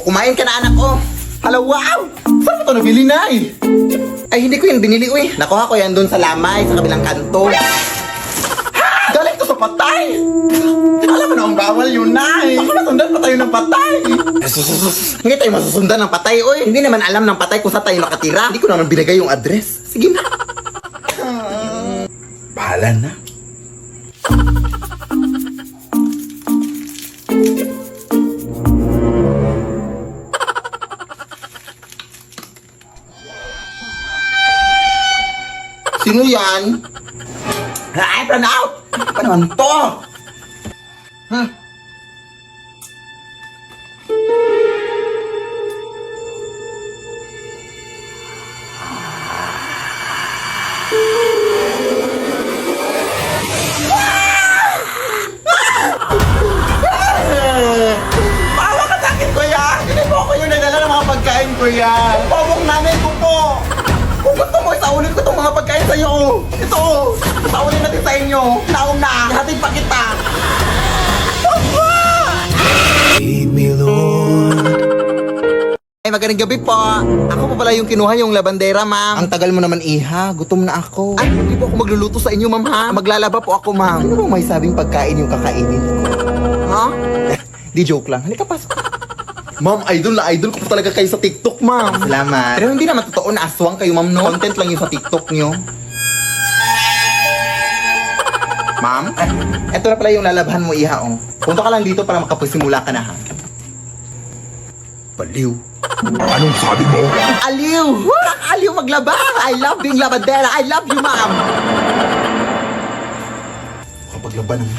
Kumain ka na, anak ko. Hala, wow! Saan mo ito nabili na eh? Ay, hindi ko yun binili eh. Nakuha ko yan doon sa lamay, sa kabilang kanto. Galing to sa patay! Alam mo na ang bawal yun na eh. Baka masundan pa tayo ng patay. Hindi tayo masusundan ng patay, oy. Hindi naman alam ng patay kung saan tayo nakatira. Hindi ko naman binigay yung address. Sige na. Bahala na. Sino yan? Ay, plan out! Ano naman to? Huh? Bawa ka sa akin, kuya! Hindi po ako yung nagdala ng mga pagkain, kuya! Pabong nanay ko po! Kung gusto mo, isaulin ko itong mga pagkain sa'yo. Ito, isaulin natin sa inyo. Naong na, hatid pa kita. Lead me, Lord. Ay, magandang gabi po. Ako pa pala yung kinuha yung labandera, ma'am. Ang tagal mo naman, iha. Gutom na ako. Ay, hindi po ako magluluto sa inyo, ma'am, ha? Maglalaba po ako, ma'am. Ano bang may sabing pagkain yung kakainin ko? Ha? Di joke lang. Halika, pasok. Ma'am, idol na idol ko po talaga kayo sa TikTok, ma'am. Salamat. Pero hindi naman totoo na aswang kayo, ma'am, no? Content lang yung sa TikTok nyo. Ma'am? Eto na pala yung lalabahan mo, iha, oh. Punta ka lang dito para makapasimula ka na, ha? Baliw. Anong sabi mo? Aliw! Aliw maglaba! I love being labandera! I love you, ma'am! Kapag laban mo.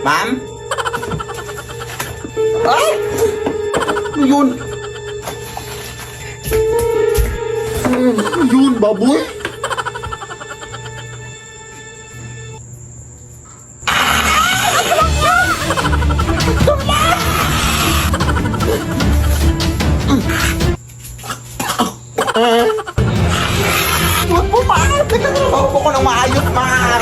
Ma'am? Ay! Ano yun? Ano yun, baboy? Huwag po, ma'am! Nagtatrabaho po ko ng maayos, ma'am!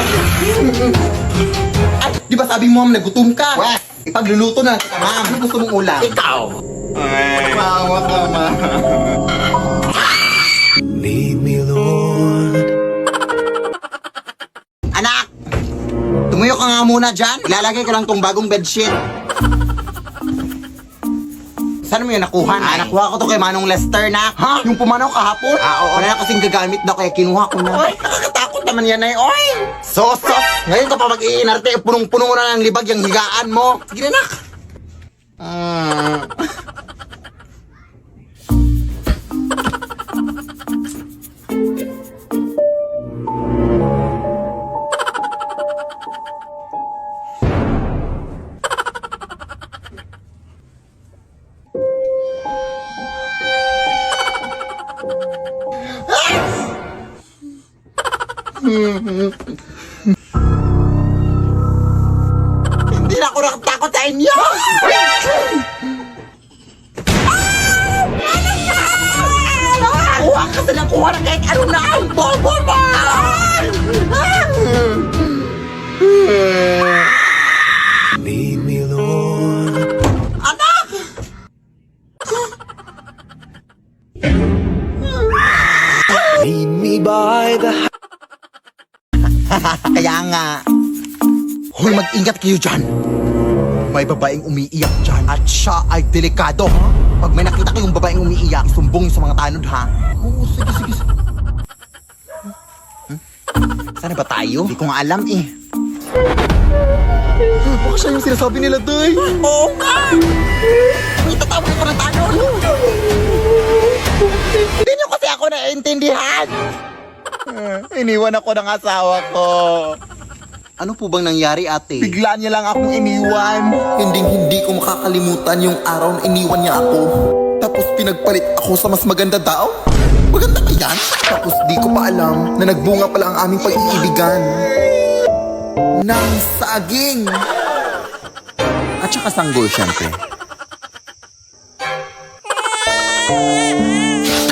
Ay, di ba sabi mo, ma'am, nagutom ka? Weh, ipagluluto na kita, ma'am. Ano gusto mong ulam? Ikaw! Mawa ka, ma'am. Lead me, Lord. Anak! Tumuyo ka nga muna dyan. Ilalagay ko lang tong bagong bedsheet. Saan mo yun nakuha na? Nakuha ko to kay Manong Lester na. Ha? Yung pumanaw kahapon? Oo. Wala na kasing gagamit na kaya kinuha ko na. Oy, nakakatakot naman yan ay, oy! Sos! Ngayon ka pa mag-iinarte, punong-puno mo na ng libag yung higaan mo. Sige na, nak! Hindi na ako nakatakot sa inyo! Kuha ka sa lang kuha na kahit ano na ang bobo mo! Lead me, Lord. Anak! Lead me by the Kaya nga, hoy, mag-ingat kayo dyan. May babaeng umiiyak dyan at siya ay delikado. Pag may nakita kayong babaeng umiiyak, isumbong sa mga tanod, ha? Oo, sige. Saan ba tayo? Hindi ko nga alam eh. Baka siya yung sinasabi nila, Day. Oo nga! May tatawag ko ng tanod. Hindi niyo kasi ako naiintindihan. Iniwan ako ng asawa ko. Ano po bang nangyari, ate? Bigla niya lang akong iniwan. Hindi ko makakalimutan yung araw na iniwan niya ako. Tapos pinagpalit ako sa mas maganda daw. Maganda ba yan? Tapos di ko pa alam na nagbunga pala ang aming pag-iibigan. Ng saging. At saka sanggol, syempre.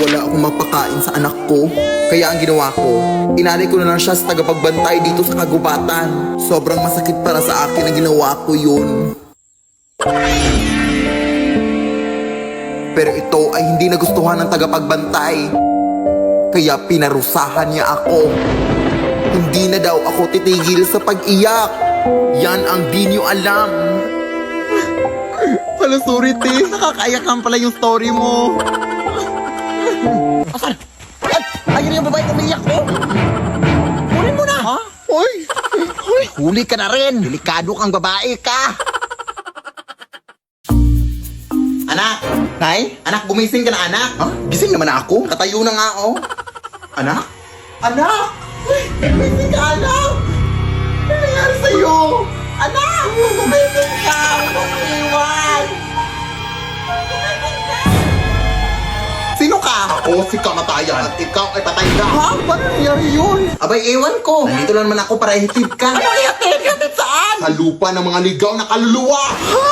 wala akong mapakain sa anak ko. Kaya ang ginawa ko, inalay ko na lang siya sa tagapagbantay dito sa kagubatan. Sobrang masakit para sa akin ang ginawa ko yun. Pero ito ay hindi nagustuhan ng tagapagbantay. Kaya pinarusahan niya ako. Hindi na daw ako titigil sa pag-iyak. Yan ang di niyo alam. Palusurity, nakakaiyak lang pala yung story mo. Asan? Ayun yung babae umiyak ko. Kunin mo na. Ha? Hoy! Hoy! Huli ka na rin. Delikado kang babae ka. Anak! Nay? Anak, gumising ka na, anak? Ha? Gising naman ako. Katayo na nga, oh. Anak? Anak! Gumising ka, anak! Ano nangyari sa'yo? Anak! Gumising ka! Huwag mo iwan! Gumising ka! Sino ka? Ako si kamatayan at ikaw ay patay ka. Ha? Paano nangyari yun? Abay, ewan ko. Nandito lang naman ako para ihatid ka. Ano ihatid? Ihatid saan? Sa lupa ng mga ligaw na kaluluwa. Ha?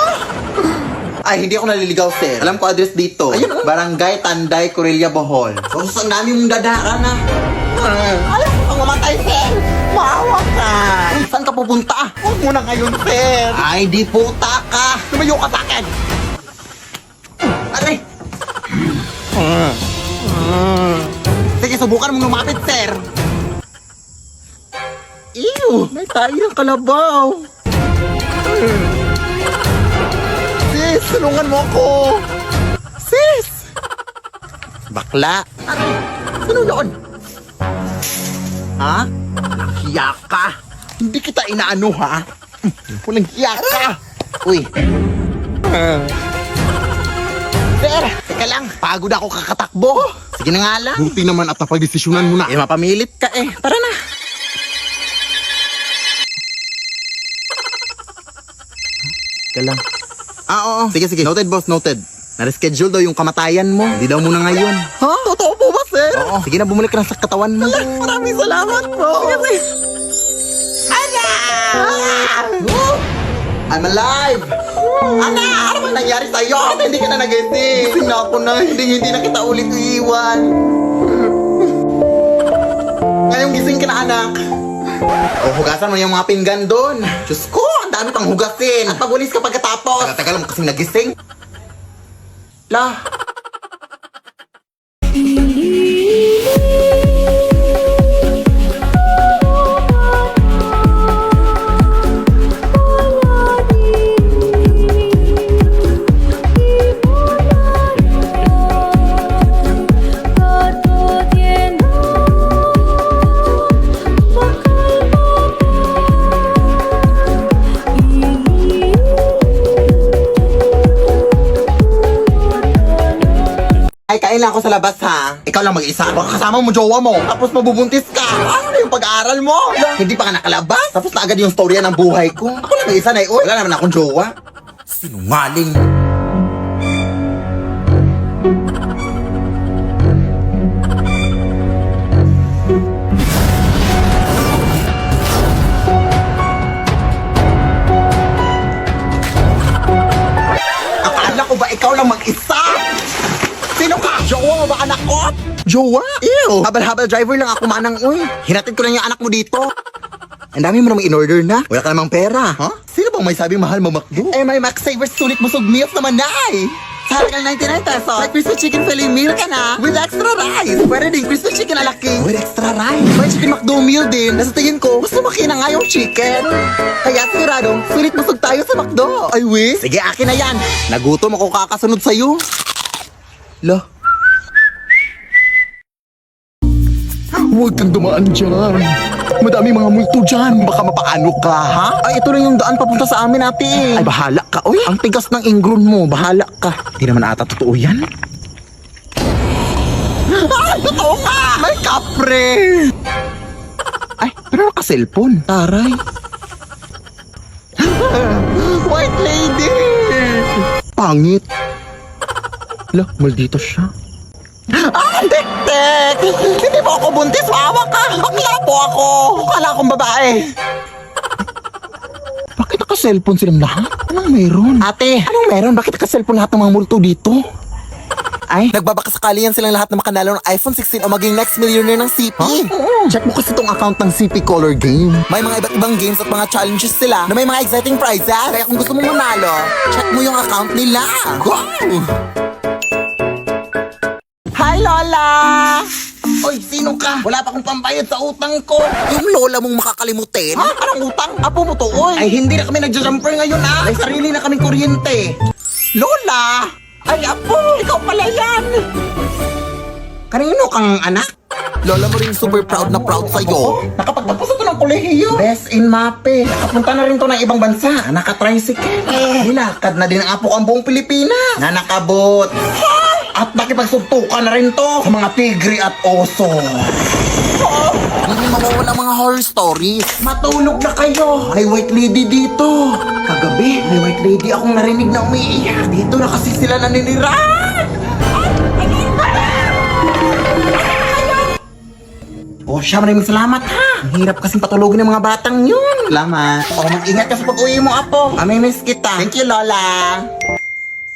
Ay, hindi ako naliligaw, sir. Alam ko address dito. Ayun, Barangay Tanday, Corella, Bohol. So, ang dami mong dadaran na. Ayaw ko kang mamatay, sir. Maawa ka. Saan ka pupunta? Huwag mo na ngayon, sir. Ay, di puta ka. Tumayo ka sa akin. Aray. Sige, subukan mong lumapit, sir. Ew, may tayo ng kalabaw. Sis, tulungan mo ako. Sis! Bakla. Aray, sino doon? Ha? Hiya ka. Hindi kita inaano, ha? Walang hiya ka. Uy. Sir, teka lang. Pagod ako kakatakbo. Sige na nga lang. Buti naman at napagdesisyonan mo na. Eh, mapamilit ka eh. Tara na. Teka lang. Oo. Sige, sige. Noted, boss. Noted. Na-reschedule daw yung kamatayan mo. Hindi daw muna ngayon. Ha? Totoo po ba, sir? Oo. Sige na, bumalik ka na sa katawan mo. Maraming salamat po. Sige. I'm alive! Ana! Ano bang nangyari sa'yo? Hindi ka na nagising. Gising na ako na. Hindi na kita ulit iiwan. Ngayong gising ka na, anak. O, hugasan mo yung mga pinggan doon. Diyos ko, ang dami pang hugasin. At magulis ka pagkatapos. Tagal mo kasing nagising. La. Ay, kain lang ako sa labas, ha? Ikaw lang mag-isa. Baka kasama mo jowa mo. Tapos mabubuntis ka. Ano na yung pag-aaral mo? Hindi pa ka nakalabas. Tapos na agad yung storya ng buhay ko. Ako lang mag-isa na Wala naman akong jowa. Sinungaling. Akala ko ba ikaw lang mag-isa? Sino ka? Jowa mo ba anak ko? Jowa? Ew! Habal-habal driver lang ako manang, uy. Hinatid ko lang yung anak mo dito. Ang dami mo namang in-order na. Wala ka namang pera. Ha? Sino bang may sabing mahal mo McDo? Eh, may Max Savers sulit busog meals naman na eh. Sa halagang 99 pesos, may crispy chicken fillet meal ka na with extra rice. Pwede din crispy chicken alaki with extra rice. May chicken McDo meal din. Nasa tingin ko, gusto makina nga yung chicken. Kaya siguradong, sulit busog tayo sa McDo. Ay, we? Sige, akin na yan. Nagutom ako kakasunod sa'yo. Lo. Huwag kang dumaan dyan. Madami mga multo dyan. Baka mapaano ka, ha? Ay, ito lang yung daan papunta sa amin, ate. Ay, bahala ka. Uy, ang tigas ng ingron mo. Bahala ka. Hindi naman ata totoo yan. Ay, totoo ka! May kapre! Ay, pero naka-cellphone. Taray. White lady! Pangit. Lo, maldito siya. Ah, tek-tek! Hindi mo ako buntis, maawa ka! Bakla po ako! Kala akong babae. Bakit naka-cellphone silang lahat? Anong meron? Ate, anong meron? Bakit naka-cellphone lahat ng mga multo dito? ay? Nagbabakasakali yan silang lahat na makanalo ng iPhone 16 o maging next millionaire ng CP. Check mo kasi tong account ng CP Color Game. May mga iba't ibang games at mga challenges sila na may mga exciting prizes. Kaya kung gusto mong manalo, check mo yung account nila. Go! Hi, Lola! Oy, sino ka? Wala pa akong pambayad sa utang ko. Yung lola mong makakalimutin? Ha? Anong utang? Apo mo to, oy. Ay, hindi na kami nagja-jumper ngayon, ah. May sarili na kaming kuryente. Lola! Ay, apo! Ikaw pala yan! Kanino kang anak? Lola mo rin super proud na proud sa'yo. Nakapagtapos ito ng kolehiyo. Best in MAPE. Nakapunta na rin to ng ibang bansa. Nakatricycle. Nilakad na din ang apo ang buong Pilipinas. Na nakabot. At nakipagsuntukan na rin to sa mga tigre at oso. Hindi mawawala mga horror stories. Matulog na kayo. May white lady dito. Kagabi, may white lady akong narinig na umiiyak. Dito na kasi sila naninira. Oh, siya, maraming salamat ha. Ang hirap kasing patulogin ng mga batang yun. Salamat. O, mag-ingat ka sa pag-uwi mo, apo. Amimiss kita. Thank you, Lola.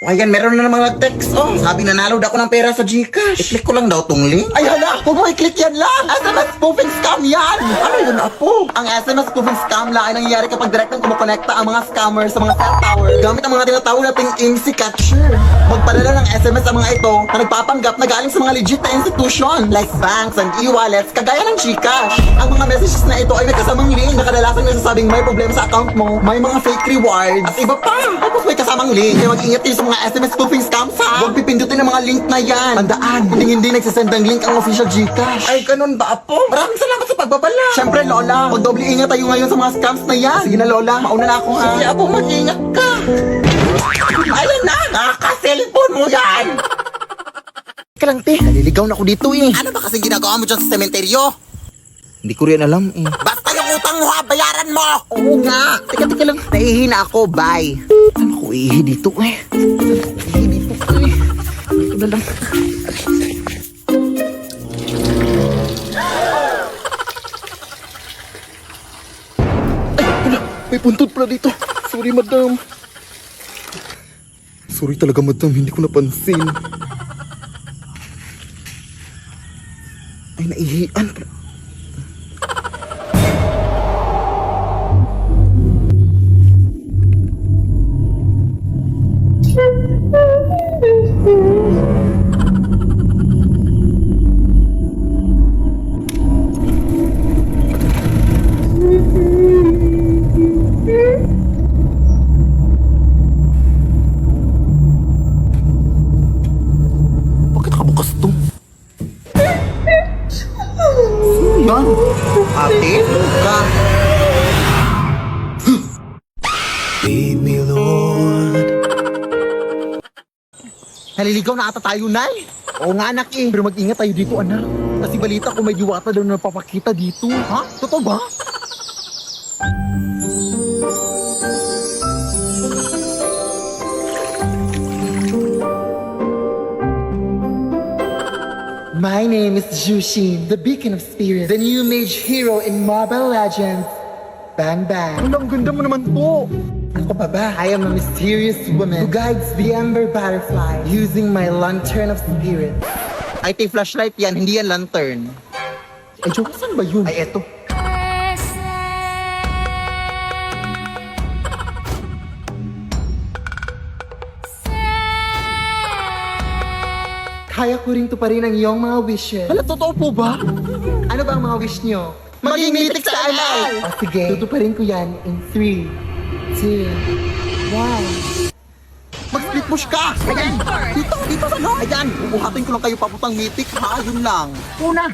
O, ayan, meron na namang nag-text. Oh, sabi nanalo daw ako ng pera sa Gcash. I-click ko lang daw tong link. Ay, hala, huwag mo i-click yan lang. SMS spoofing scam yan. Ano yun, apo? Ang SMS spoofing scam lang ay nangyayari kapag direktang kumukonekta ang mga scammers sa mga cell tower gamit ang mga tinatawag nating IMSI catcher. Magpadala ng SMS ang mga ito na nagpapanggap na galing sa mga legit na institution like banks and e-wallets kagaya ng Gcash. Ang mga messages na ito ay may kasamang link na kadalasang nagsasabing may problema sa account mo, may mga fake rewards, at iba pa. Tapos may kasamang link. Kaya mag-ingat kayo sa mga SMS spoofing scams ha. Huwag pipindutin ang mga link na yan. Tandaan, hindi nagsasend ng link ang official Gcash. Ay, ganun ba, apo? Maraming salamat sa pagbabala. Siyempre, Lola, magdoble ingat tayo ngayon sa mga scams na yan. Sige na, Lola, mauna na ako ha. Sige, apo, mag-ingat ka. Ayan na, nakaka-cellphone mo yan. Teka lang, te. Naliligaw na ako dito eh. Ano ba kasing ginagawa mo dyan sa sementeryo? Hindi ko rin alam eh. Basta yung utang mo ha, bayaran mo! Oo nga. Teka lang. Nahihina ako, bye. Saan ako iihi dito eh? Ito na lang. Ay, wala. May puntod pala dito. Sorry, madam. Sorry talaga, madam. Hindi ko napansin. Ay, naihian pala. Bakit nakabukas to? Sino yan? Ate? Ka? Lead me, Lord. Naliligaw na ata tayo, Nay. Oo nga, anak eh. Pero mag-ingat tayo dito, anak. Kasi balita ko may diwata daw na napapakita dito. Ha? Totoo ba? My name is Jushin, the beacon of spirits, the new mage hero in Mobile Legends. Bang bang. Ang ganda mo naman po. Ako pa ba? I am a mysterious woman who guides the ember butterfly using my lantern of spirits. IT flashlight yan, hindi yan lantern. Ay, joke, saan ba yun? Ay, eto. Kaya ko rin tuparin ang iyong mga wishes. Hala, totoo po ba? Ano ba ang mga wish niyo? Maging mythic sa ML! O sige, tutuparin ko yan in 3, 2, 1. Mag-split push ka! Ayan! Dito sa no! Ayan! Bubuhatin ko lang kayo papuntang mythic ha, yun lang. Una.